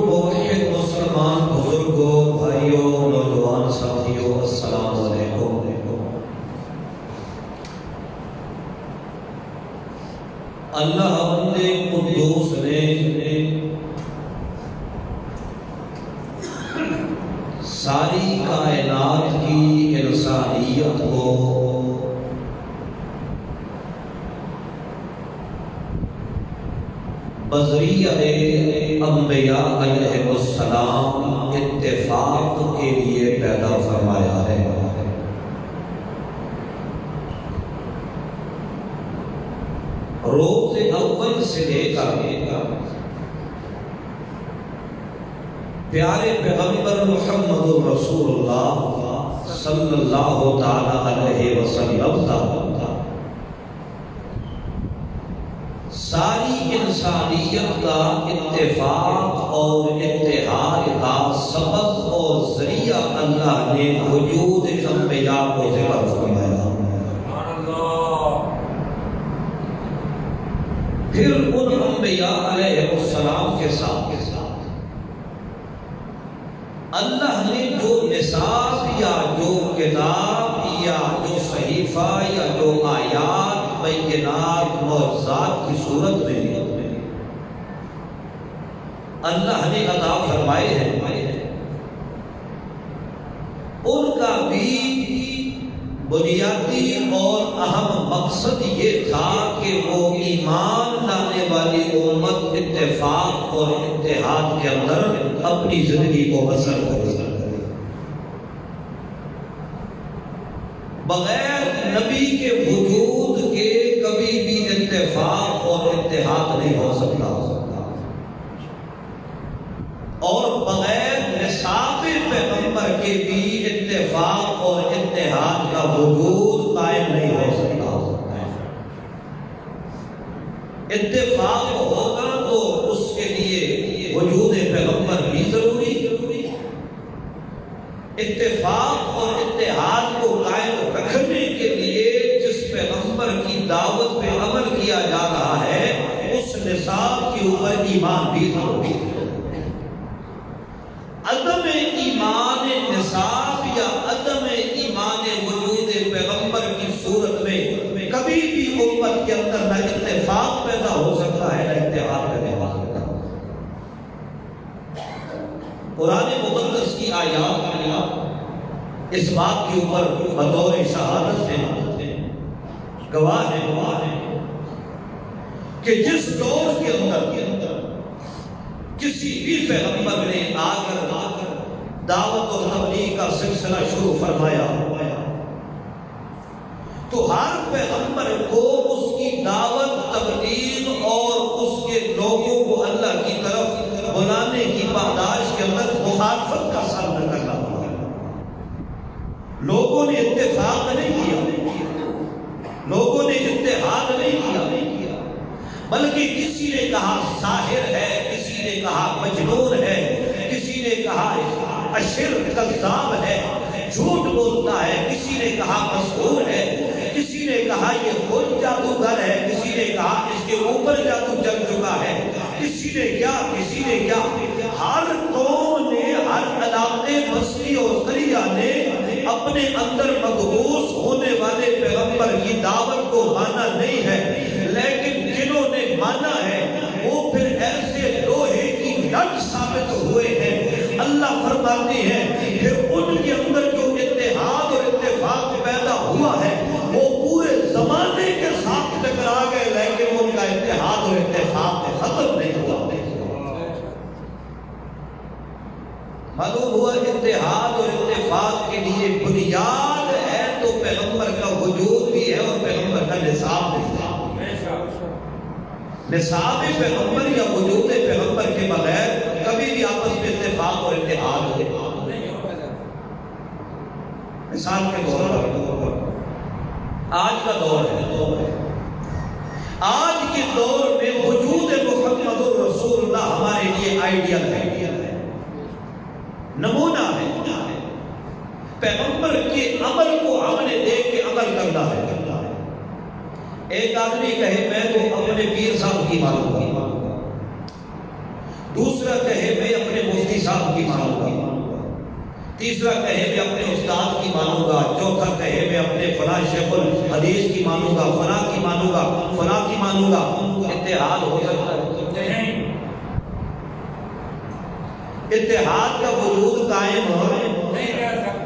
مسلمان بزرگوں، بھائیوں، نوجوان ساتھیوں، السلام علیکم۔ اللہ اپنے قدوس نے ساری کائنات کی انسانیت کو بذریعہ انبیاء علیہ السلام اتفاق کے لیے پیدا فرمایا ہے۔ روز اول سے لے کر پیارے پیغمبر محمد رسول اللہ صلی اللہ تعالی علیہ وسلم تک ساری انسانیت کا اتفاق اور اتحاد کا سبب اور ذریعہ اللہ نے وجود انبیاء کو ذکر فرمایا۔ پھر ان انبیاء علیہ السلام کے ساتھ اللہ نے جو نصاب یا جو کتاب یا جو صحیفہ یا جو آیات بینات معجزات کی صورت میں اللہ نے عطا فرمائے ہیں، ان کا بھی بنیادی اور اہم مقصد یہ تھا کہ وہ ایمان لانے والی امت اتفاق اور اتحاد کے اندر اپنی زندگی کو بسر کرے۔ بغیر نبی کے وجود کے کبھی بھی اتفاق اور اتحاد نہیں ہو سکتا، اور بغیر نصاب پیغمبر کے بھی اتفاق اور اتحاد اتحاد کا وجود قائم نہیں ہو سکتا۔ اتفاق ہوگا تو اس کے لیے وجود پیغمبر بھی ضروری۔ اتفاق اور اتحاد کو قائم رکھنے کے لیے جس پیغمبر کی دعوت پہ عمل کیا جا رہا ہے اس نصاب کے اوپر ایمان بھی ضروری ہے۔ عدم ایمان نصاب یا عدم ایمان وجود پیغمبر کی صورت میں کبھی بھی امت کے اندر نہ اتفاق پیدا ہو سکتا ہے نہ اتحاد پیدا ہو سکتا ہے۔ قرآن مقدس کی آیات اس بات کے اوپر بطور شہادت ہے، گواہ ہے کہ جس دور کے اندر کسی بھی پیغمبر نے آ کر دعوت و تبلیغ کا سلسلہ شروع فرمایا تو ہر پیغمبر کو اس کی دعوت تبلیغ اور اس کے لوگوں کو اللہ کی طرف بلانے کی پاداش کے اندر مخالفت کا سامنا کرنا پڑا۔ لوگوں نے اتفاق نہیں کیا، لوگوں نے اتحاد نہیں کیا، بلکہ کسی نے کہا ساحر ہے، کسی نے کہا مجنون ہے، کسی نے کہا اشر کذاب ہے، جھوٹ بولتا ہے، کسی نے کہا مسحور ہے، کسی نے کہا یہ خود جادوگر ہے، کسی نے کہا اس کے اوپر جادو چل چکا ہے، کسی نے کیا ہر قوم نے، ہر علاقے بستی اور قریہ نے اپنے اندر مقبوض ہونے والے پیغمبر کی دعوت کو مانا نہیں ہے، لیکن جنہوں نے مانا ہے وہ پھر ایسے لوہے کی لٹ ثابت ہوئے ہیں۔ اللہ فرماتے ہیں کہ ان کے اندر جو اتحاد اور اتفاق پیدا ہوا ہے وہ پورے زمانے کے ساتھ ٹکرا گئے، لیکن ان کا اتحاد اور اتفاق ختم نہیں ہوا۔ معلوم ہوا اتحاد اور اتفاق کے لیے بنیاد ہے تو پیغمبر کا وجود بھی ہے اور پیغمبر کا نصاب بھی ہے۔ نصاب پیغمبر یا وجود پیغمبر کے بغیر کبھی بھی آپس میں اتفاق اور اتحاد نہیں۔ مثال کے طور پر آج کا دور ہے، آج کے دور میں وجود محمد الرسول اللہ ہمارے لیے آئیڈیل ہے، نمونہ ہے۔ پیغمبر کے عمل کو ہم نے دیکھ کے عمل کرنا ہے۔ ایک آدمی کہے میں تو اپنے پیر صاحب کی مانوں گا، دوسرا کہے میں اپنے مفتی صاحب کی مانوں گا، تیسرا کہے میں اپنے استاد کی مانوں گا، چوتھا کہے میں اپنے فلاں شیخ الحدیث کی مانوں گا، فلاں کی مانوں گا، فلاں کی مانوں گا۔ اتحاد ہو سکتا ہے؟ اتحاد کا وجود قائم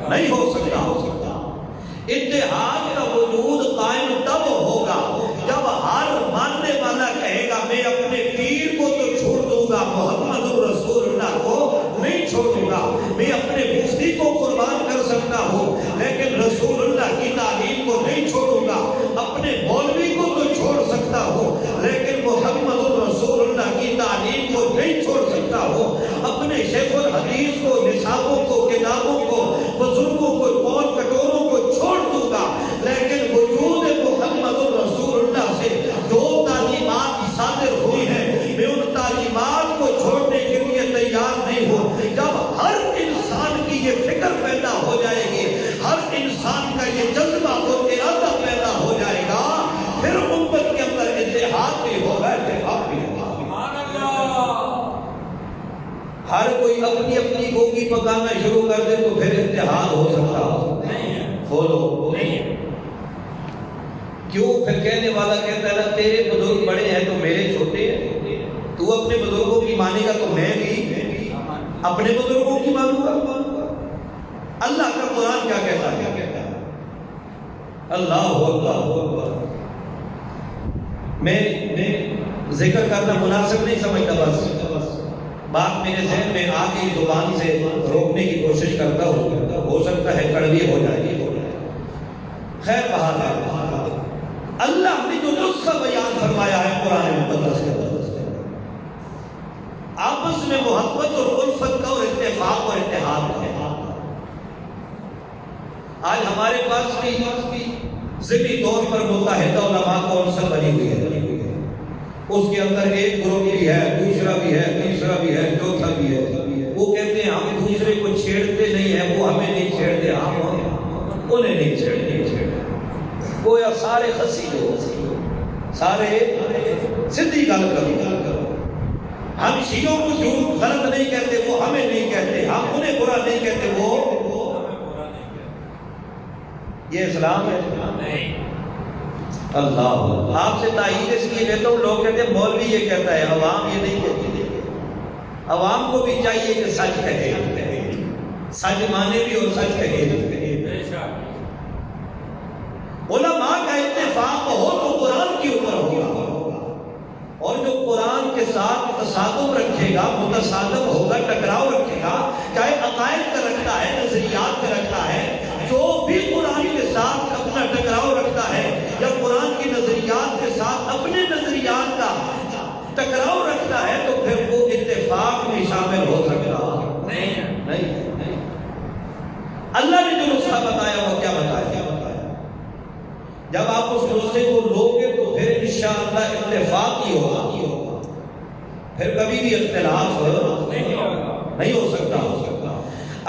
نہیں ہو سکتا۔ اتحاد کا وجود قائم تب ہوگا جب ہر ماننے والا کہے گا میں اپنے پیر کو تو چھوڑ دوں گا، محمد رسول اللہ کو نہیں چھوڑوں گا، میں اپنے مفتی کو قربان کر سکتا ہوں لیکن رسول اللہ کی تعلیم کو نہیں چھوڑوں گا، اپنے مولوی کو تو چھوڑ سکتا ہوں لیکن محمد رسول اللہ کی تعلیم کو نہیں چھوڑ سکتا ہوں، اپنے شیخ الحدیث کو، نصابوں کو، کتابوں کو، بزرگوں کو، قول کٹوروں کو چھوڑ دوں گا، لیکن وجود محمد رسول اللہ سے جو تعلیمات صادر ہوئی ہیں میں ان تعلیمات کو چھوڑنے کے لیے تیار نہیں ہوں۔ جب ہر انسان کی یہ فکر پیدا ہو جائے گی، ہر انسان کا یہ جذبہ اور ارادہ پیدا ہو جائے گا، پھر امت کے اندر اتحاد بھی ہوگا، اتفاق بھی ہوگا۔ ہر کوئی اپنی اپنی گوگی پکانا شروع کر دے تو پھر اتحاد ہو سکتا بولو نہیں۔ کیوں؟ پھر کہنے والا کہتا ہے نا تیرے بزرگ بڑے ہیں تو میرے چھوٹے ہیں، تو اپنے بزرگوں کی مانے گا تو میں بھی اپنے بزرگوں کی مانوں گا۔ اللہ کا قرآن کیا کہتا ہے؟ اللہ اکبر۔ میں ذکر کرنا مناسب نہیں سمجھتا، بس بات میرے ذہن میں آ کے زبان سے روکنے کی کوشش کرتا ہوں، ہو سکتا ہے کڑوی ہو جائے گی۔ خیر بہار ہے، اللہ نے جو نسخہ بیان فرمایا ہے قرآن مقدس کے اندر، آپس میں محبت اور الفت کا اور اتفاق اور اتحاد ہے۔ آج ہمارے ہمارے پاس بھی ذہنی طور پر متحدہ علماء کونسل بنی ہوئی ہے، اس کے اندر ایک گروہ بھی ہے، دوسرا بھی ہے، تیسرا بھی ہے، چوتھا بھی ہے۔ وہ کہتے ہیں ہم دوسرے کو چھیڑتے نہیں ہیں، وہ ہمیں نہیں چھیڑتے، ہم انہیں نہیں چھیڑتے۔ گویا سارے خسی ہو، سارے سیدھی گل کرو، ہم شیعوں کو جھوٹ غلط نہیں کہتے، وہ ہمیں نہیں کہتے، ہم انہیں برا نہیں کہتے، وہ یہ اسلام ہے؟ اللہ آپ سے تائید اس لیے لیتا ہوں، لوگ کہتے ہیں مولوی یہ کہتا ہے، عوام یہ نہیں کہتی۔ عوام کو بھی چاہیے کہ سچ کہے، سچ مانے بھی اور سچ کہے۔ علماء کا اتفاق ہو تو قرآن کے اوپر ہوگا، اور جو قرآن کے ساتھ تصادم رکھے گا، متصادم ہوگا، ٹکراؤ رکھے گا، چاہے عقائد کا رکھتا ہے، نظریات کا رکھتا ہے، جو بھی قرآن کے ساتھ اپنا ٹکراؤ رکھتا ہے یا قرآن کی نظریات کے ساتھ اپنے نظریات کا ٹکراؤ رکھتا ہے، تو پھر وہ اتفاق میں شامل ہو سکتا نہیں۔ اللہ نے جو نسخہ بتایا وہ کیا بتایا؟ جب آپ اس نسخے کو لوگے تو پھر انشاءاللہ اتفاق ہی ہوگا، پھر کبھی بھی اختلاف نہیں ہو سکتا۔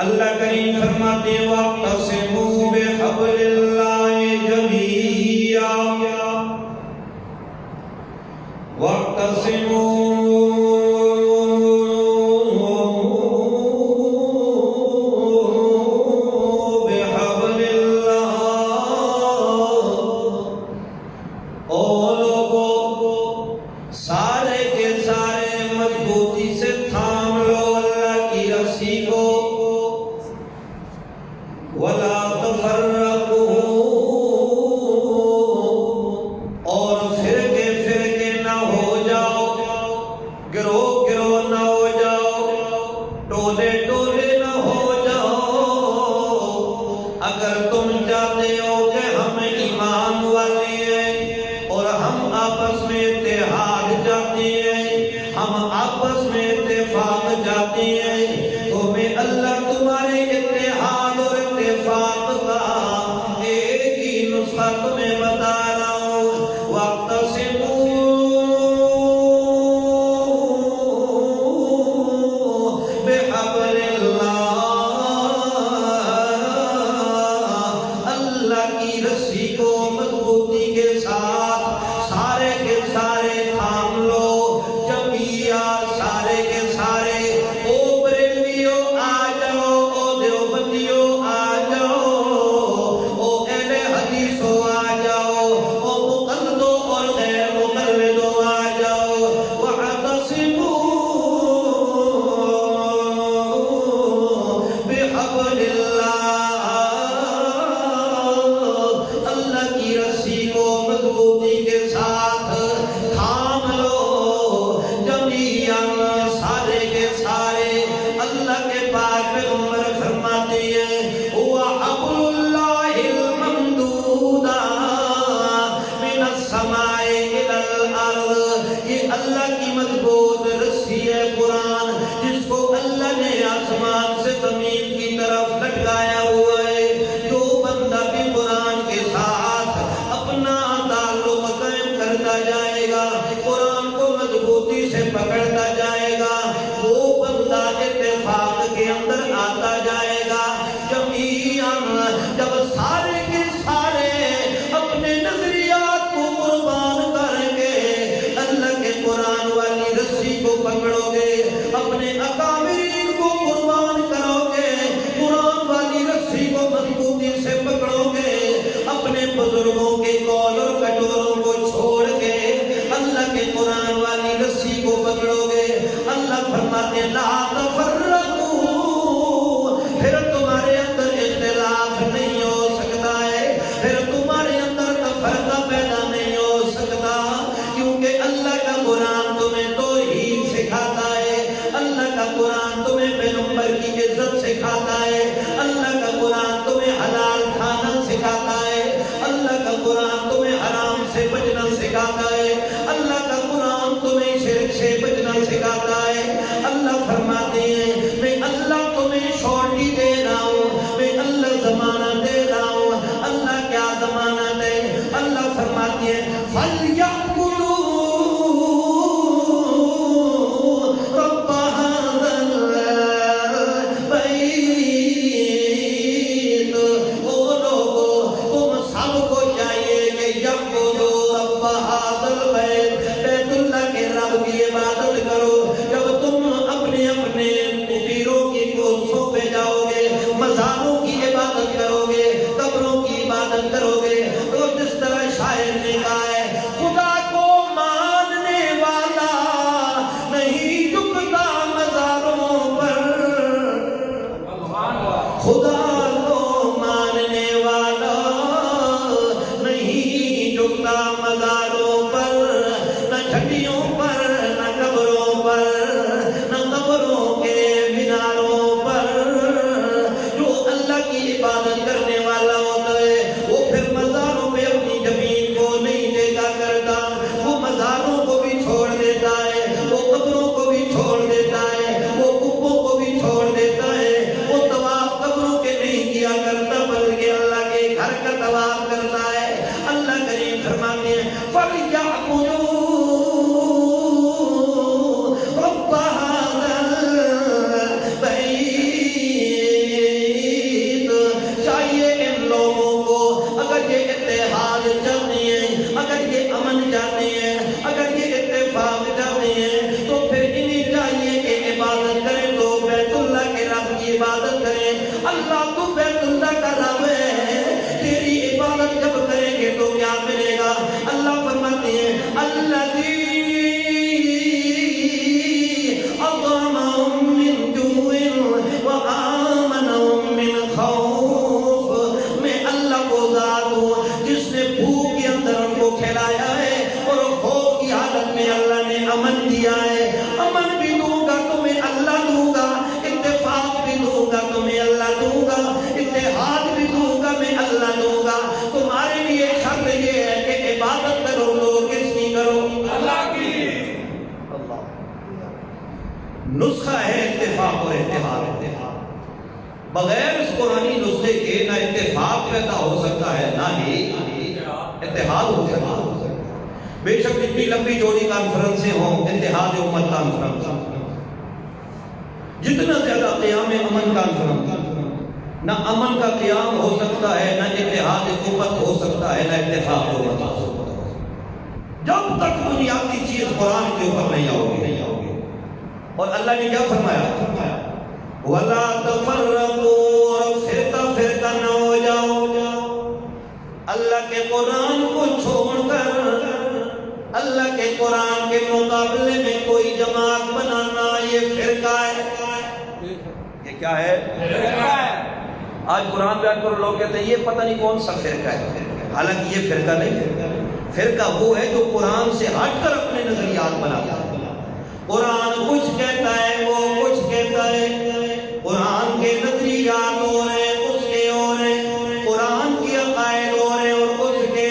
اللہ کریم فرماتے ہیں وَاعْتَصِمُوا بِحَبْلِ اللَّهِ جَمِيعًا اللہ کی فرماتی ہیں فَلْيَعْبُدُوا رَبَّ هَذَا الْبَيْتِ، او لوگو تم سب کو چاہیے کہ یعبدوا رب هذا البیت، بیت اللہ کے رب کی عبادت کرو۔ جب تم اپنے اپنے پیروں کی کوسوں پہ جاؤ گے، مزاروں کی عبادت کرو گے، قبروں کی عبادت کرو گے، تو جس طرح شاعر نے کہا ہے خدا کو ماننے والا نہیں جھکتا مزاروں پر، خدا کو ماننے والا نہیں جھکتا مزاروں پر، نہ چھٹیوں پر، نہ قبروں پر، نہ قبروں کے میناروں پر۔ جو اللہ کی عبادت کرنے والا ہوتا ہے وہ پھر مزاروں پہ اپنی زمین کو نہیں دیکھا کرتا، وہ مزاروں کو بھی چھوڑ دیتا ہے، وہ قبروں کو بھی چھوڑ دیتا ہے، وہ قبوں کو بھی چھوڑ دیتا ہے، وہ طواف قبروں کے نہیں کیا کرتا بلکہ اللہ کے گھر کا طواف کرتا ہے۔ اللہ کریم فرماتے ہیں فَلْيَعْبُدُوا رَبَّ هَذَا الْبَيْتِ، چاہیے ان لوگوں کو اگر یہ اتحاد چاہتے ہیں، اگر یہ امن چاہتے ہیں، اگر یہ اتفاق چاہتے ہیں، تو پھر انہیں چاہیے کہ عبادت کریں تو بیت اللہ کے رب کی عبادت کریں۔ اللہ تو بیت اللہ کا رب ہے، تیری عبادت جب کریں گے تو کیا ملے گا؟ اللہ فرماتے ہیں الذی اطعمہم من جوع وآمنہم من خوف، میں اللہ وہ ذات ہوں جس نے بھوک کے اندر ان کو کھلایا ہے اور خوف کی حالت میں اللہ نے امن دیا ہے۔ امن بھی دوں گا تمہیں اللہ دوں گا، اتفاق بھی دوں گا تمہیں اللہ دوں گا، اتحاد بھی دوں گا میں اللہ دوں گا۔ تمہارے لیے شرط یہ ہے کہ عبادت کرو تو کس کی کرو؟ اللہ کی۔ اللہ نسخہ ہے اتفاق اور اتحاد۔ بغیر اس قرآنی نسخے کے نہ اتفاق پیدا ہو سکتا ہے نہ ہی اتحاد ہو سکتا ہے۔ بے شک جتنی لمبی چوڑی کانفرنسیں ہوں، اتحاد امت کانفرنس، جتنا زیادہ قیام امن کانفرنس، نہ امن کا قیام ہو سکتا ہے، نہ اتحاد امت ہو سکتا ہے، نہ اتفاق امت ہو سکتا ہے، جب تک بنیادی چیز قرآن کے اوپر نہیں آؤگی۔ اور اللہ نے کیا فرمایا؟ وَلَا تَفَرَّقُوا، اور فرقہ فرقہ نہ ہو جاؤ۔ اللہ کے قرآن کو چھوڑ کر اللہ کے قرآن کے مقابلے میں کوئی جماعت بنانا یہ فرقہ ہے۔ یہ کیا ہے؟ فرقہ ہے۔ آج قرآن بیان پر لوگ کہتے ہیں یہ پتہ نہیں کون سا فرقہ ہے، حالانکہ یہ فرقہ نہیں ہے۔ فرقہ وہ ہے جو قرآن سے ہٹ کر اپنے نظریات بناتا ہے۔ قرآن کچھ کہتا ہے، وہ کچھ کہتا ہے، قرآن کے نظریات اور ہیں، اس کے اور ہیں، قرآن کی عقائد اور ہیں اور اس کے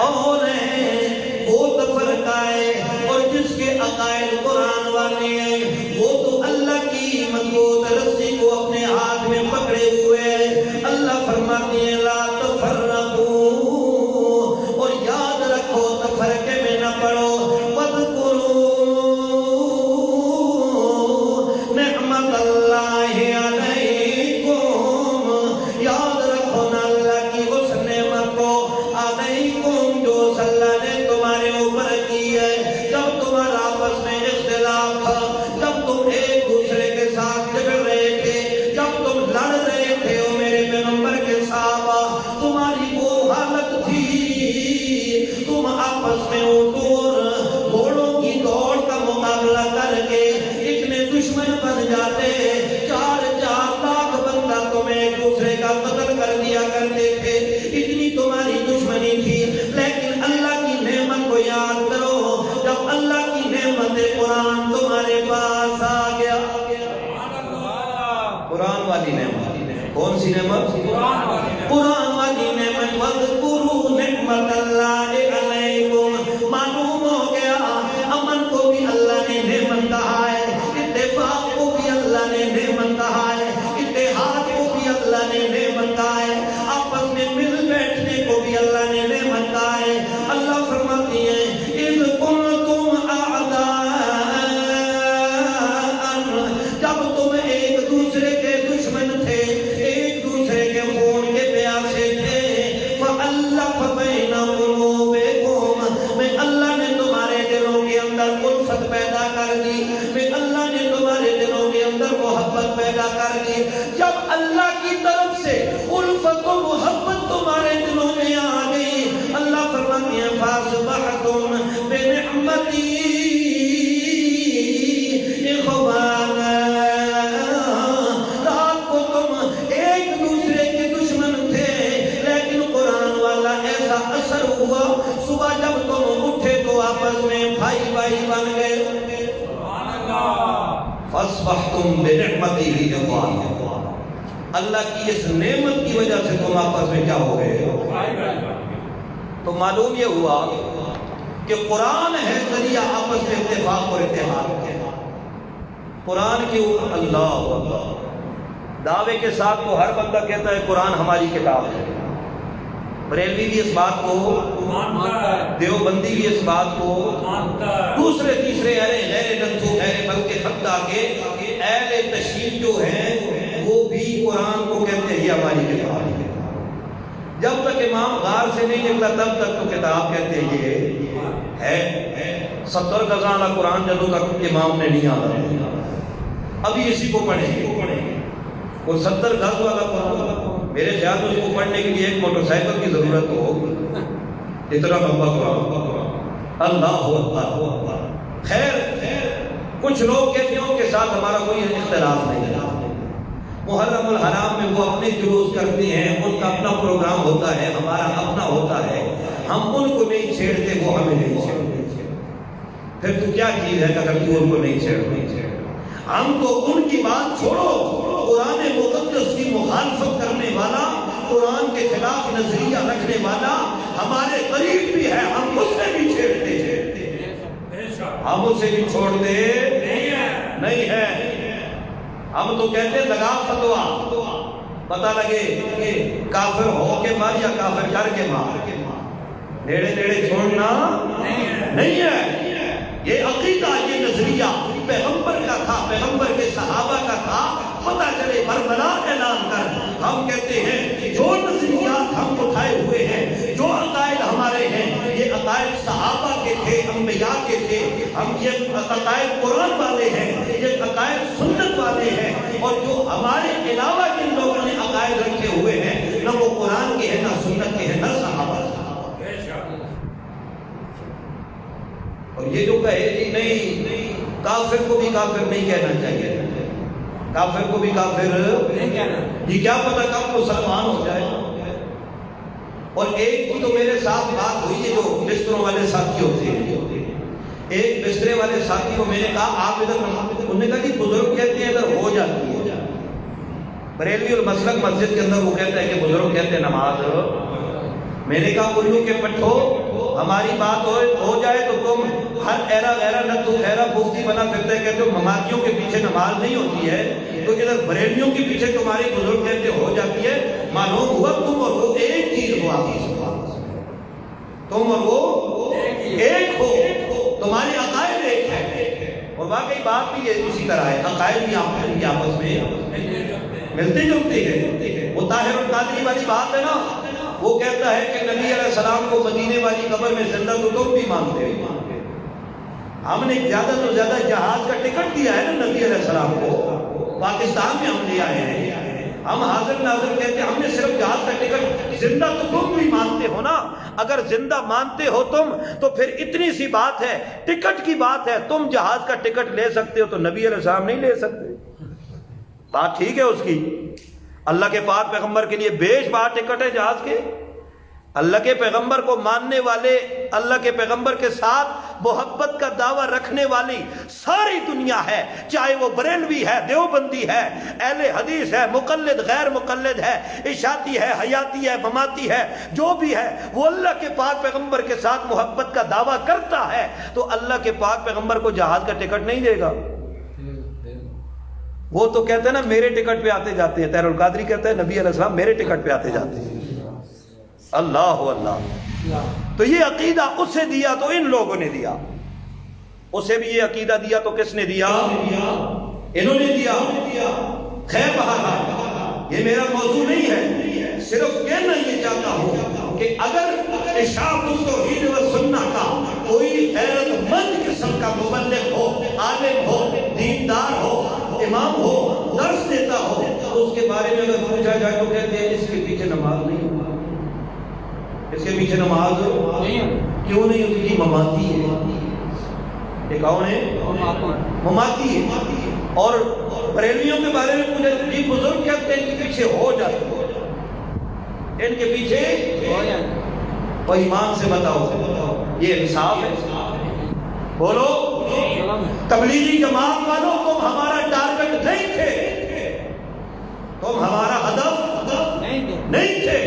اور ہیں، وہ تو فرقہ ہے۔ اور جس کے عقائد قرآن والے ہیں وہ تو اللہ کی مضبوط رسی کو اپنے ہاتھ میں پکڑے ہوئے ہیں۔ اللہ فرماتے ہیں لا تفرقوا، اور یاد رکھو تفرقے میں نہ پڑو، وَاذْكُرُوا نعمت اللہ علیکم، یاد رکھو نا اللہ کی اس نعمت کو، علیکم جو اللہ نے تمہارے اوپر کی ہے۔ جب تمہارا آپس میں اختلاف تھا، جب تم ایک دوسرے کے ساتھ جھگڑ رہے تھے، جب تم لڑ رہے تھے وہ میرے پیغمبر کے صحابہ، تمہاری وہ حالت تھی، تم آپس میں گھوڑوں کی دوڑ کا مقابلہ کر کے اتنے دشمن بن جاتے، 4 لاکھ بندہ تمہیں ایک دوسرے کا قتل کر دیا کرتے تھے، اتنی تمہاری دشمنی تھی۔ لیکن اللہ کی نعمت کو یاد کرو، جب اللہ کی نعمت قرآن تمہارے پاس آ گیا، قرآن والی نعمت، کون سی نعمت؟ قرآن والی نعمت، وَاذْكُرُوا نِعْمَتَ اللَّهِ عَلَيْكُمْ، معلوم ہو گیا امن کو بھی اللہ نے نعمت کہا ہے، اتفاق کو بھی اللہ نے نعمت کہا ہے، اتحاد کو بھی اللہ نے نعمت کہا ہے، آپس میں مل بیٹھنے کو بھی اللہ نے نعمت کہا ہے۔ بھائی بھائی بن گئے. فَأَصْبَحْتُمْ بِنِعْمَتِهِ إِخْوَانًا. اللہ کی اس نعمت کی وجہ سے تم آپس میں کیا ہو گئے؟ تو معلوم یہ ہوا کہ قرآن ہے ذریعہ آپس میں اتفاق اور اتحاد کا. قرآن کی اللہ دعوے کے ساتھ تو ہر بندہ کہتا ہے قرآن ہماری کتاب ہے. بریلوی بھی اس بات کو مانتا ہے, دیوبندی بھی اس بات کو مانتا ہے, دوسرے تیسرے غیر منسوخ ہے بلکہ حتیٰ کہ اہل تشیع جو ہیں وہ بھی قرآن کو کہتے ہیں یہ ہماری کتاب ہے. جب تک امام غار سے نہیں نکلا تب تک تو کتاب کہتے ہیں یہ ہے. 70 گز والا قرآن جدوں تک امام نے نہیں آنا ابھی اسی کو پڑھیں گے. وہ 70 گز والا قرآن میرے خیال میں اس کو پڑھنے کے لیے ایک موٹر سائیکل کی ضرورت ہو, اتنا لمبا قرآن. اللہ اکبر. خیر کچھ لوگ کہتے ہیں کہ ساتھ ہمارا کوئی اختلاف نہیں ہے. محرم الحرام میں وہ اپنے جلوس کرتے ہیں, ان کا اپنا پروگرام ہوتا ہے, ہمارا اپنا ہوتا ہے. ہم ان کو نہیں چھیڑتے, وہ ہمیں نہیں چھیڑتے. پھر تو کیا چیز ہے اگر تو ان کو نہیں چھیڑتے؟ ہم تو ان کی بات چھوڑو, قرآن مقدس کی مخالفت کرنے والا, قرآن کے خلاف نظریہ رکھنے والا ہمارے قریب بھی ہے, ہم اس سے بھی چھیڑتے ہیں, ہم اسے بھی چھوڑتے نہیں ہیں. ہم تو کہتے ہیں لگا فتوا, پتہ لگے کہ کافر ہو کے مار یا کافر کر کے مار, نیڑے نیڑے چھوڑنا نہیں ہے. یہ عقیدہ, یہ نظریہ پیغمبر کا تھا, پیغمبر کے صحابہ کا تھا. پتہ چلے بربلا اعلان کر ہم کہتے ہیں جو نظریات ہم اٹھائے ہوئے ہیں, جو عقائد ہمارے ہیں, یہ عقائد صحابہ کے تھے, انبیاء کے تھے. ہم یہ عقائد قرآن والے ہیں, یہ عقائد سنت والے ہیں. اور جو ہمارے علاوہ جن لوگوں نے عقائد رکھے ہوئے ہیں نہ وہ قرآن کے ہیں, نہ سنت کے ہیں, نہ صحابہ. اور یہ جو کہے کہ نہیں کافر کو بھی کافر نہیں کہنا چاہیے, کافر کو بھی کافر نہیں کہنا, یہ کیا پتہ کب مسلمان ہو جائے. اور ایک تو میرے ساتھ بات ہوئی ہے جو بستروں والے ساتھی ہوتے ہیں, ایک بسترے والے ساتھی کو میں نے کہا آپ ادھر, انہوں نے کہا کہ بزرگ کہتے ہیں ادھر ہو جاتی ہے. بریلوی المسلک مسجد کے اندر وہ کہتا ہے کہ بزرگ کہتے ہیں نماز. میں نے کہا الو کے پٹھو, ہماری بات ہو جائے تو تم ہر ایرا غیرہ نہ تو خیرہ مفتی بنا کرتے کہتے ہو مماتیوں کے پیچھے نماز نہیں ہوتی ہے, تو ادھر بریلیوں کے پیچھے تمہاری بزرگ کہتے ہو جاتی ہے. معلوم ہوا تم اور وہ ایک چیز ہوا, تم اور وہ ایک ہو, تمہاری عقائد ایک ہے. اور واقعی بات بھی اسی طرح ہے, عقائد بھی آپس میں ملتے جلتے ہیں. وہ طاہر القادری والی بات ہے نا, وہ کہتا ہے کہ نبی علیہ السلام کو مدینے والی قبر میں زندہ تو تم بھی مانتے ہو. ہم نے زیادہ تو زیادہ جہاز کا ٹکٹ دیا ہے نا نبی علیہ السلام کو, پاکستان میں ہم لے آئے ہیں, ہم حاضر ناظر کہتے ہیں, ہم نے صرف جہاز کا ٹکٹ. زندہ تو تم بھی مانتے ہو نا, اگر زندہ مانتے ہو تم تو پھر اتنی سی بات ہے, ٹکٹ کی بات ہے. تم جہاز کا ٹکٹ لے سکتے ہو تو نبی علیہ السلام نہیں لے سکتے. بات ٹھیک ہے اس کی, اللہ کے پاک پیغمبر کے لیے بیش بار ٹکٹ ہے جہاز کے. اللہ کے پیغمبر کو ماننے والے, اللہ کے پیغمبر کے ساتھ محبت کا دعویٰ رکھنے والی ساری دنیا ہے, چاہے وہ بریلوی ہے, دیوبندی ہے, اہل حدیث ہے, مقلد غیر مقلد ہے, اشاعتی ہے, حیاتی ہے, مماتی ہے, جو بھی ہے, وہ اللہ کے پاک پیغمبر کے ساتھ محبت کا دعویٰ کرتا ہے تو اللہ کے پاک پیغمبر کو جہاز کا ٹکٹ نہیں دے گا. وہ تو کہتے ہیں نا میرے ٹکٹ پہ آتے جاتے ہیں. طاہر القادری کہتا ہے نبی علیہ السلام میرے ٹکٹ پہ آتے جاتے ہیں. اللہ اللہ. تو یہ عقیدہ اسے دیا تو ان لوگوں نے دیا, اسے بھی یہ عقیدہ دیا تو کس نے دیا؟ انہوں نے دیا. خیر بہرحال یہ میرا موضوع نہیں ہے, صرف کہنا یہ چاہتا ہوں کہ اگر اشاعت التوحید و سنہ کا کوئی غیرت مند قسم کا مبلغ ہو, عالم ہو, دیندار ہو, امام ہو, درس دیتا ہو, تو اس کے بارے میں اگر پوچھا جائے تو کہتے ہیں اس کے پیچھے نماز نہیں, اس کے پیچھے نماز کیوں نہیں ہوتی؟ جی مماتی ہے. یہ کون ہے؟ مماتی ہے. اور بریلویوں کے بارے میں پوچھا جی بزرگ کہتے ہیں ان کے پیچھے ہو جاتے, ان کے پیچھے وہ ایمان سے بتاؤ, یہ انصاف ہے. بولو تبلیغی جماعت والوں تم ہمارا ٹارگٹ نہیں تھے، تم ہمارا ہدف نہیں تھے۔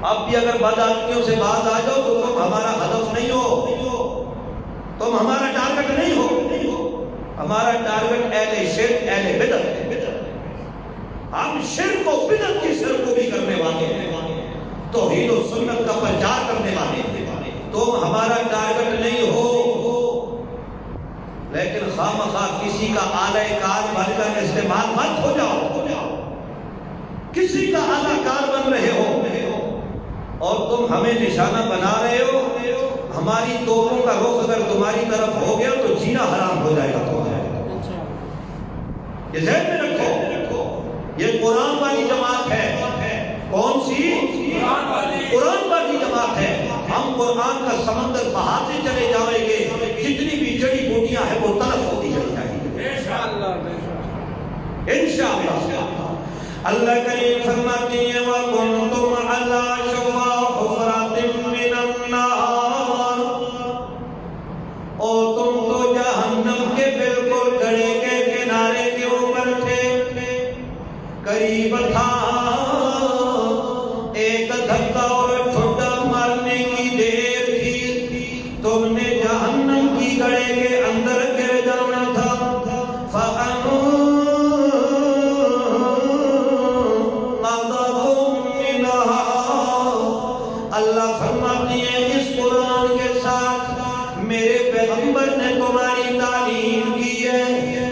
اب بھی اگر بدعقیدیوں سے باز آ جاؤ تو تم ہمارا ہدف نہیں ہو، تم ہمارا ٹارگٹ نہیں ہو۔ ہمارا ٹارگٹ اہل شرک اہل بدعت ہے۔ ہم شرک و بدعت کی سرکوبی کرنے والے ہیں، توحید و سنت کا پرچار کرنے والے ہیں۔ تم ہمارا ٹارگٹ نہیں ہو، لیکن خواہ کسی کا آلہ کار بن کر استعمال مت ہو جاؤ، کسی کا آلہ کار بن رہے ہو اور تم ہمیں نشانہ بنا رہے ہو۔ ہماری توپوں کا رخ اگر تمہاری طرف ہو گیا تو جینا حرام ہو جائے گا تمہارا۔ یہ ذہن میں رکھو، یہ قرآن والی جماعت ہے۔ کون سی؟ قرآن والی جماعت ہے۔ ہم قرآن کا سمندر بہاتے چلے جائیں گے، جتنی بھی جڑی بوٹیاں ہیں وہ تلف ہوتی چلی جائیں گی انشاءاللہ۔ اللہ کریم فرماتے ہیں وَكُنْتُمْ عَلَىٰ شَفَا حُفْرَةٍ مِّنَ النَّارِ، اور تم تو جہنم کے بالکل گڑھے کے کنارے کے اوپر تھے، قریب تھا ایک دھکا اور ٹھڈا مارنے کی دیر تھی، تم نے جہنم کی گڑھے کے اندر گر جانا تھا۔ اللہ فرماتی ہے اس قرآن کے ساتھ میرے پیغمبر نے تمہاری تعلیم کی ہے،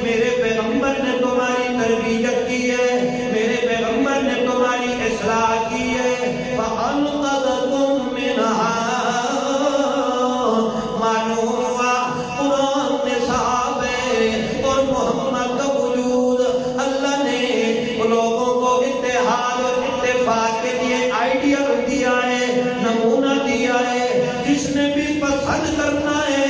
میرے پیغمبر نے تمہاری تربیت کی ہے، میرے پیغمبر نے تمہاری اصلاح کی ہے۔ فَأَنْقَذَكُم مِّنْهَا، معلوم ہوا قرآن نے صحابہ اور محمد کا وجود اللہ نے لوگوں کو اتحاد اور اتفاق کے لیے آئیڈیل دیا ہے، نمونہ دیا ہے۔ جس نے بھی پسند کرنا ہے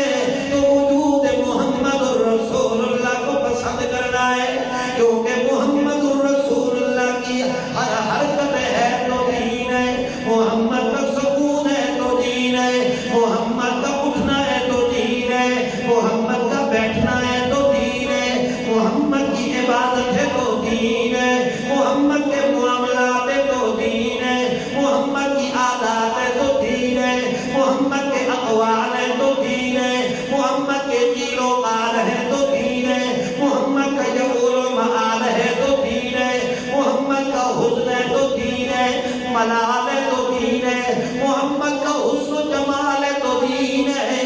تو وجود محمد الرسول اللہ کو پسند کرنا ہے، کیونکہ محمد الرسول اللہ کی ہر حرکت ہے تو دین ہے، محمد کا سکون ہے تو دین ہے، محمد کا اٹھنا ہے تو دین ہے، محمد کا بیٹھنا ہے تو دین ہے، محمد کی عبادت ہے تو دین ہے، محمد کے معاملات ہے تو دین ہے، محمد کی عادات ہے تو دین ہے، محمد کے اقوال ہے تو دین ہے، محمد کے قیل و قال ہے تو دین ہے، محمد کا یقول و معال ہے تو دین ہے، محمد کا حسن ہے تو دین ہے، ملال ہے تو دین ہے، محمد کا حسن و جمال ہے تو دین ہے،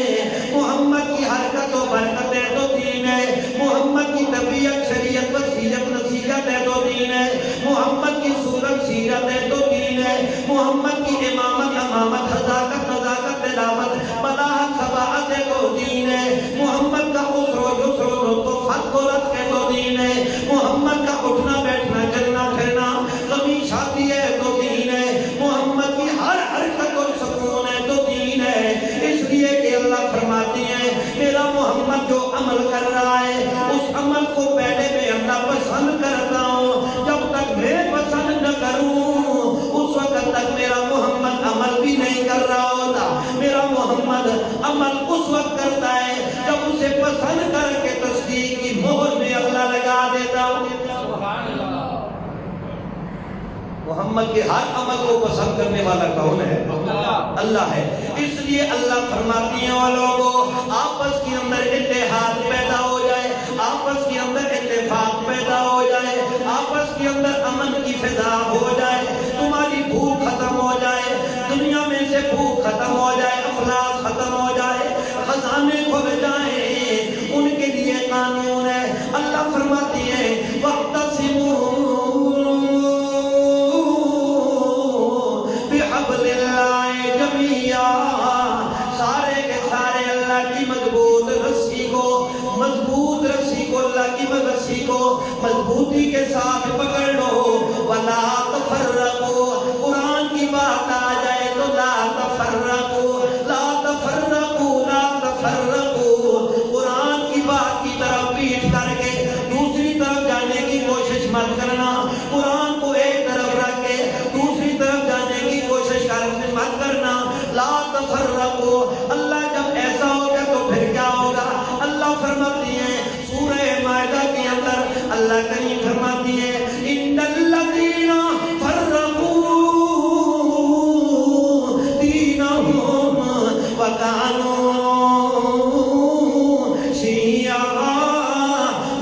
محمد کی حرکت و برکت ہے تو دین ہے، محمد کی طبیعت شریعت و سیرت نصیحت ہے تو دین ہے، محمد کی صورت سیرت ہے تو دین ہے، محمد کی امامت امامت حضاقت نزاقت تلاوت بلاغت صباحت ہے تو دین ہے، محمد کا عسر و یسر و لطف و فتح و رزق ہے تو دین ہے، محمد کا اٹھنا بیٹھنا چلنا پھرنا غمی شادی ہے تو دین ہے، محمد کی ہر حرکت اور سکون ہے تو دین ہے۔ اس لیے کہ اللہ فرماتے ہیں میرا محمد جو عمل کر رہا ہے اس عمل کو پہلے میں اللہ پسند کرتا ہوں، جب تک میں پسند نہ کروں اس وقت تک میرا محمد عمل بھی نہیں کر رہا ہوتا۔ میرا محمد عمل اس وقت کرتا ہے جب اسے پسند کر کے تصدیق کی مہر میں اللہ لگا دیتا ہوں۔ محمد کے ہر عمل کو پسند کرنے والا کون ہے؟ اللہ ہے۔ اس لیے اللہ فرماتی ہیں وہ لوگوں آپس کے اندر اتحاد پیدا ہو جائے، آپس کے اندر اتفاق پیدا ہو جائے، آپس کے اندر امن کی فضا ہو جائے، تمہاری بھوک ختم ہو جائے، دنیا میں سے بھوک ختم ہو جائے، افلاس ختم ہو جائے، خزانے کھل جائیں، ان کے لیے قانون ہے۔ اللہ فرماتی ہے وَاعْتَصِمُوا بِحَبْلِ اللَّهِ جَمِيعًا، سارے کے سارے اللہ کی مضبوط رسی کو اللہ کی رسی کو مضبوطی کے ساتھ پکڑ لو۔ وَلَا تَفَرَّقُوا، قرآن کی بات آ جائے تو لا تفرقوا، لا تفرقوا، لا تفرقوا، قرآن کی بات کی طرف پیٹ کر کے دوسری طرف جانے کی کوشش مت کرنا، قرآن کو ایک طرف رکھ کے دوسری طرف جانے کی کوشش مت کرنا۔ لا تفرقوا، اللہ جب ایسا ہوگا تو پھر کیا ہوگا؟ وَكَانُوا شِيَعًا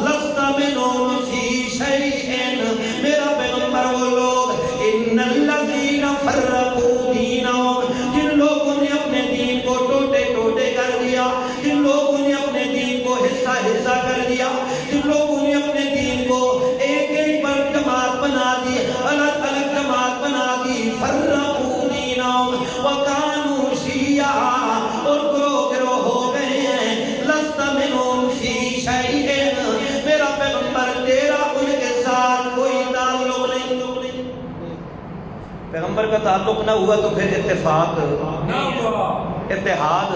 لَسْتَ مِنْهُمْ فِي شَيْءٍ. میرا پیغمبر وہ لوگ إِنَّ الَّذِينَ فَرَّقُوا دِينَهُمْ، جن لوگوں نے اپنے دین کو ٹوٹے ٹوٹے کر دیا، جن لوگوں نے اپنے دین کو حصہ حصہ کر دیا، جن لوگوں نے اپنے دین کو ایک ایک پر جماعت بنا دی، الگ الگ جماعت بنا دی. فَرَّقُوا دِينَهُمْ وَكَانُوا شِيَعًا، اور گروہ گروہ ہو گئے ہیں. لَسْتَ مِنْهُمْ فِي شَيْءٍ، میرا پیغمبر تیرا ان کے ساتھ کوئی تعلق نہیں. پیغمبر کا تعلق نہ ہوا تو پھر اتفاق نہ ہوا، اتحاد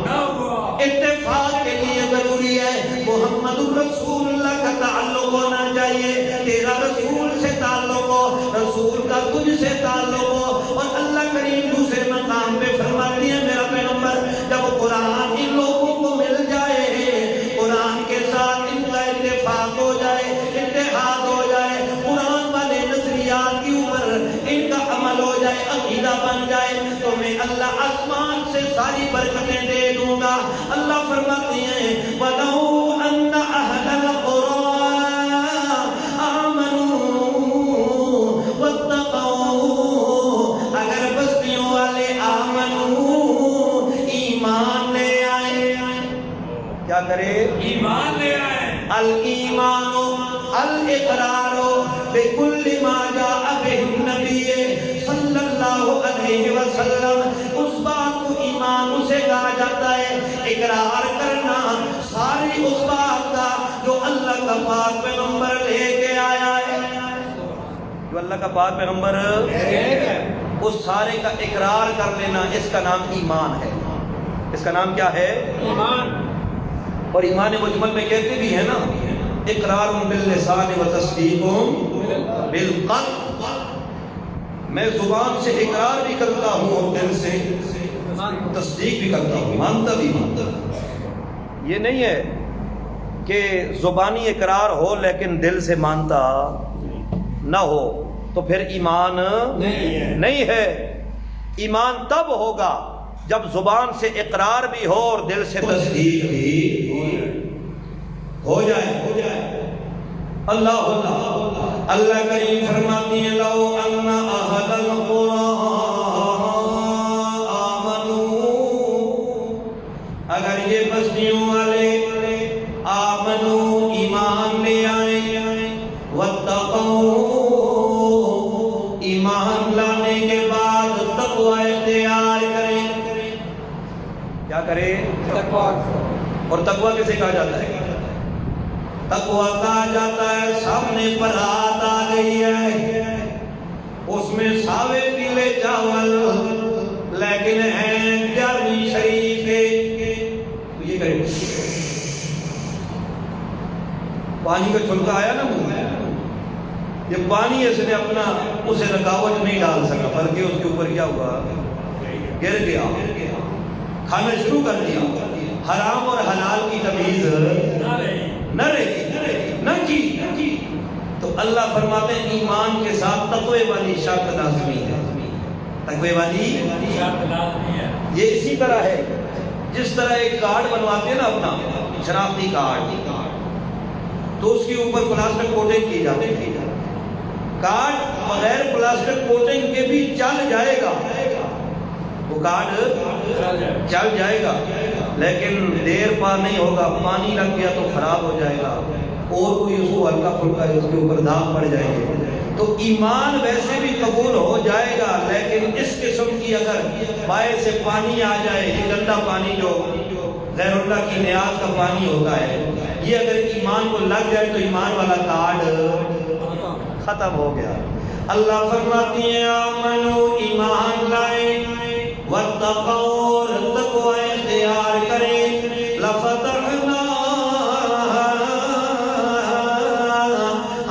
نہ ہوا. اتفاق کے لیے ضروری ہے محمد رسول اللہ کا تعلق ہونا چاہیے. تیرا رسول سے تعلق ہو، رسول کا تجھ سے تعلق ہو. اور اللہ کریم دوسرے مقام پہ فرماتی ہے میرا پیغمبر جب قرآن ان لوگوں کو مل جائے، قرآن کے ساتھ ان کا اتفاق ہو جائے، اتحاد ہو جائے، قرآن والے نظریات کے اوپر ان کا عمل ہو جائے، عقیدہ بن جائے، تو میں اللہ آسمان سے ساری برکتیں دے دوں گا. اللہ فرماتے ہیں وَلَوْ أَنَّ أَهْلَ الْقُرَىٰ آمَنُوا وَاتَّقَوْا، اگر بستیوں والے آمنوا ایمان لے آئے، کیا کرے؟ ایمان لے آئے. الایمان الاقرار بكل ما جاء به النبی صلی اللہ علیہ وسلم. اس بات کو ایمان اسے کہا جاتا ہے، اقرار کرنا ساری اس بات کا جو اللہ کا پاک پیغمبر لے کے آیا ہے، جو اللہ کا پاک پیغمبر اس سارے کا اقرار کر لینا، اس کا نام ایمان ہے. اس کا نام کیا ہے؟ ایمان. اور ایمان مجمل میں کہتے بھی ہیں نا اقرار باللسان و تصدیق بالقلب. میں زبان سے اقرار بھی کرتا ہوں اور دل سے تصدیق بھی کرتا ہوں، مانتا بھی مانتا. یہ نہیں ہے کہ زبانی اقرار ہو لیکن دل سے مانتا نہ ہو تو پھر ایمان نہیں ہے. ایمان تب ہوگا جب زبان سے اقرار بھی ہو اور دل سے تصدیق بھی ہو جائے. اللہ اللہ کریم فرماتی ہیں لو ان اہل القرى آمنوا، اگر یہ بستیوں والے آمنوا ایمان لے آئیں، واتقوا ایمان لانے کے بعد تقوی اختیار کریں. کیا کریں؟ تقوی. اور تقوی کسے کہا جاتا ہے؟ تقوی کہا جاتا ہے سامنے پر رات آ گئی ہے، اس میں ساوے پیلے چاول لیکن ہیں 11ویں شریف کے، تو یہ کرے پانی کا چھلکا آیا نا منہ میں، یہ پانی اس نے اپنا اسے رکاوٹ نہیں ڈال سکا بلکہ اس کے اوپر کیا ہوا؟ گر گیا. کھانا شروع کر دیا، حرام اور حلال کی تمیز نہ رہی نہ کی. تو اللہ فرماتے ہیں ایمان کے ساتھ تقوی والی شرط لازمی ہے. تقوی والی شرط لازمی ہے. یہ اسی طرح ہے جس طرح ایک کارڈ بنواتے ہیں نا اپنا شناختی کارڈ، تو اس کے اوپر پلاسٹک کوٹنگ کی جاتی ہے. کارڈ بغیر پلاسٹک کوٹنگ کے بھی چل جائے گا، وہ کارڈ چل جائے گا لیکن دیر پار نہیں ہوگا. پانی لگ گیا تو خراب ہو جائے گا، اور کوئی اس کو ہلکا پھلکا اس کے اوپر داغ پڑ جائیں گے. تو ایمان ویسے بھی قبول ہو جائے گا لیکن اس قسم کی اگر باہر سے پانی آ جائے، یہ گندا پانی جو غیر اللہ کی نیاز کا پانی ہوتا ہے، یہ اگر ایمان کو لگ جائے تو ایمان والا کارڈ ختم ہو گیا. اللہ فرماتی ہیں آمنو ایمان لائیں، واتقوا تقوی اختیار کریں، لفتحنا